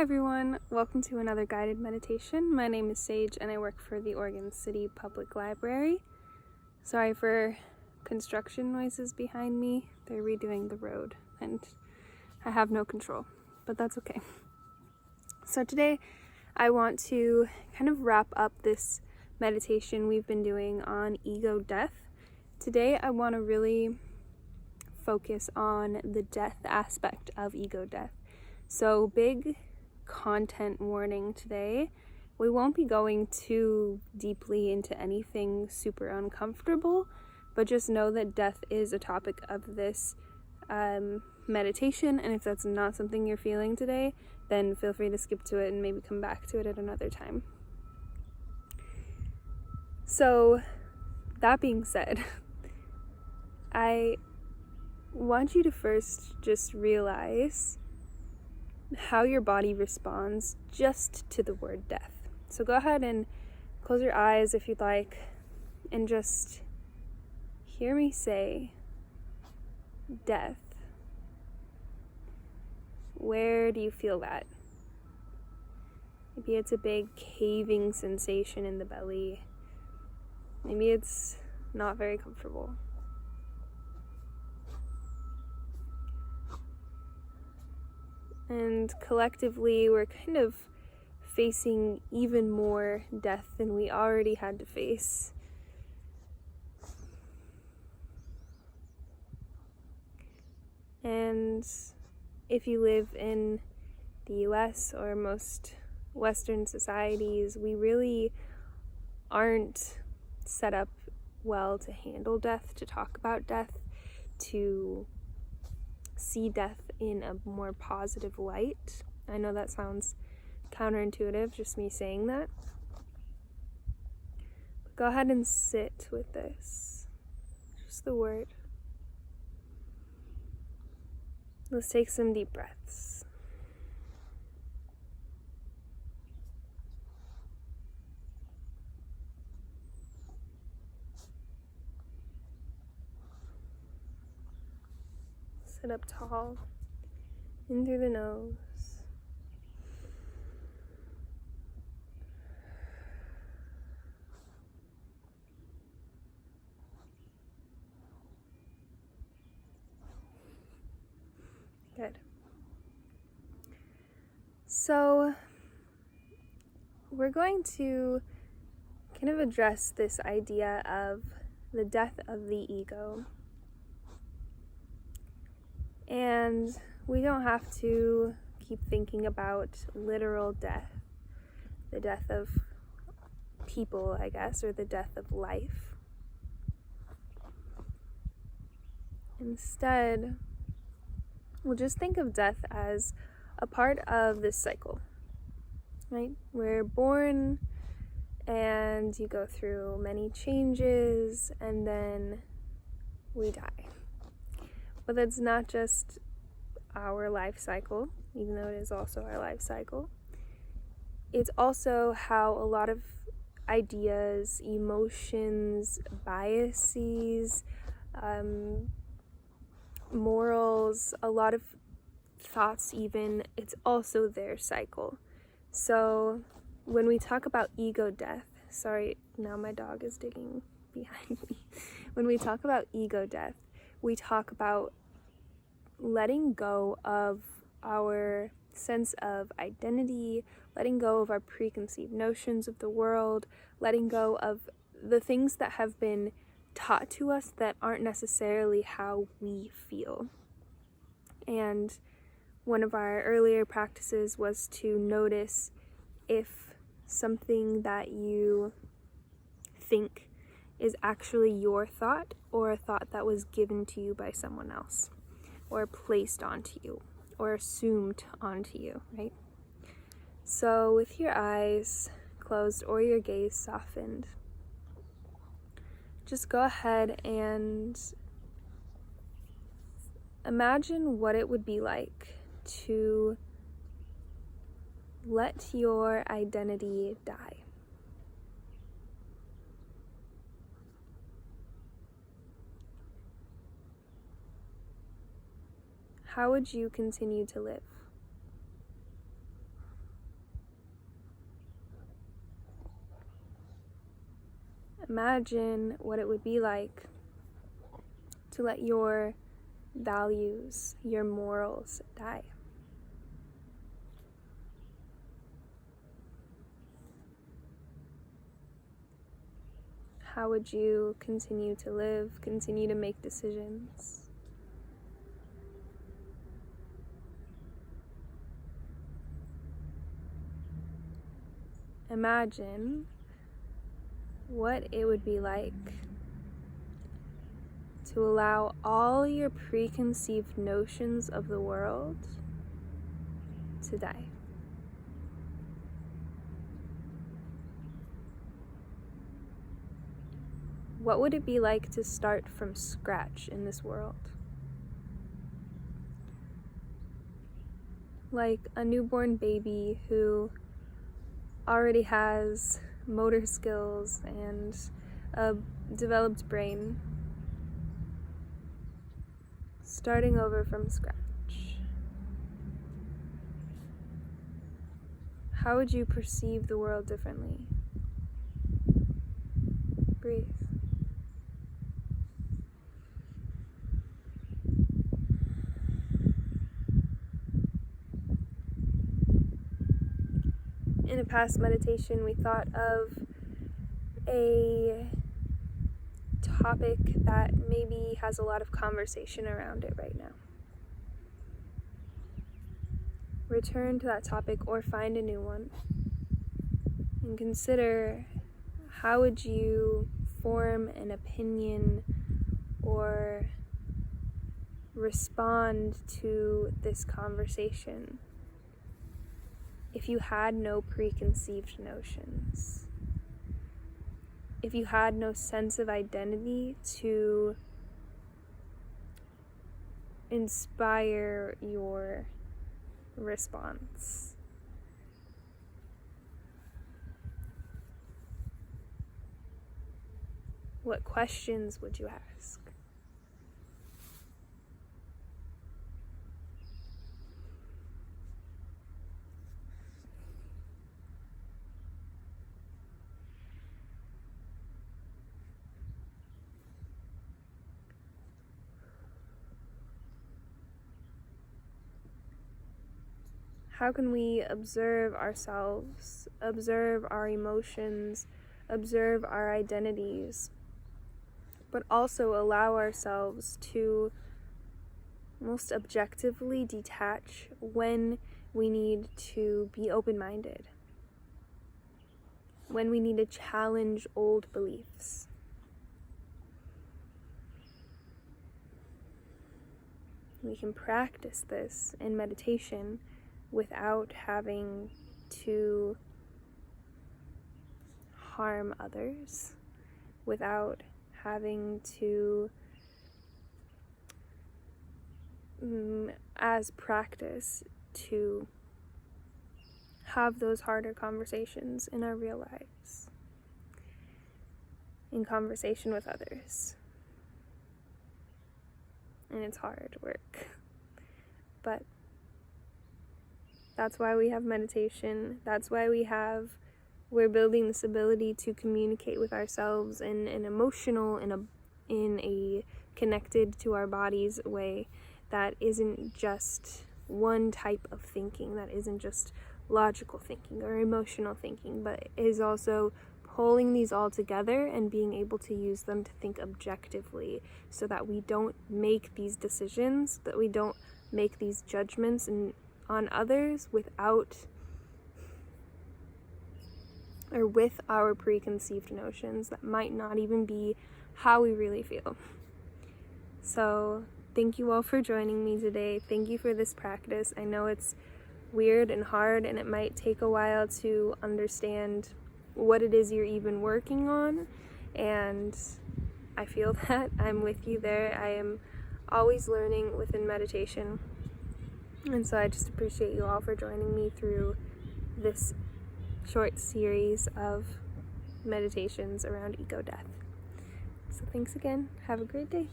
Hi everyone, welcome to another guided meditation. My name is Sage and I work for the Oregon City Public Library. Sorry for construction noises behind me. They're redoing the road and I have no control, but that's okay. So today I want to kind of wrap up this meditation we've been doing on ego death. Today I want to really focus on the death aspect of ego death. So big content warning today. We won't be going too deeply into anything super uncomfortable, but just know that death is a topic of this meditation, and if that's not something you're feeling today, then feel free to skip to it and maybe come back to it at another time. So that being said, I want you to first just realize how your body responds just to the word death. So go ahead and close your eyes if you'd like and just hear me say death. Where do you feel that? Maybe it's a big caving sensation in the belly. Maybe it's not very comfortable. And collectively, we're kind of facing even more death than we already had to face. And if you live in the US or most Western societies, we really aren't set up well to handle death, to talk about death, to see death in a more positive light. I know that sounds counterintuitive, just me saying that. But go ahead and sit with this. Just the word. Let's take some deep breaths. Sit up tall, in through the nose. Good. So, we're going to kind of address this idea of the death of the ego. And we don't have to keep thinking about literal death, the death of people, I guess, or the death of life. Instead, we'll just think of death as a part of this cycle, right? We're born and you go through many changes and then we die. But that's not just our life cycle, even though it is also our life cycle. It's also how a lot of ideas, emotions, biases, morals, a lot of thoughts even, it's also their cycle. So when we talk about ego death, sorry, now my dog is digging behind me. When we talk about ego death, we talk about letting go of our sense of identity, letting go of our preconceived notions of the world, letting go of the things that have been taught to us that aren't necessarily how we feel. And one of our earlier practices was to notice if something that you think is actually your thought or a thought that was given to you by someone else or placed onto you or assumed onto you, right? So with your eyes closed or your gaze softened, just go ahead and imagine what it would be like to let your identity die. How would you continue to live? Imagine what it would be like to let your values, your morals die. How would you continue to live, continue to make decisions? Imagine what it would be like to allow all your preconceived notions of the world to die. What would it be like to start from scratch in this world? Like a newborn baby who already has motor skills and a developed brain, starting over from scratch. How would you perceive the world differently? Breathe. In a past meditation, we thought of a topic that maybe has a lot of conversation around it right now. Return to that topic or find a new one and consider, how would you form an opinion or respond to this conversation if you had no preconceived notions? If you had no sense of identity to inspire your response? What questions would you ask? How can we observe ourselves, observe our emotions, observe our identities, but also allow ourselves to most objectively detach when we need to be open-minded, when we need to challenge old beliefs? We can practice this in meditation without having to harm others, without having to, as practice, to have those harder conversations in our real lives, in conversation with others. And it's hard work, but that's why we have meditation. That's why we're building this ability to communicate with ourselves in an emotional, in a connected to our bodies way that isn't just one type of thinking, that isn't just logical thinking or emotional thinking, but is also pulling these all together and being able to use them to think objectively, so that we don't make these decisions, that we don't make these judgments on others with our preconceived notions that might not even be how we really feel. So thank you all for joining me today. Thank you for this practice. I know it's weird and hard, and it might take a while to understand what it is you're even working on, and I feel that I'm with you there. I am always learning within meditation, and so I just appreciate you all for joining me through this short series of meditations around ego death. So thanks again. Have a great day.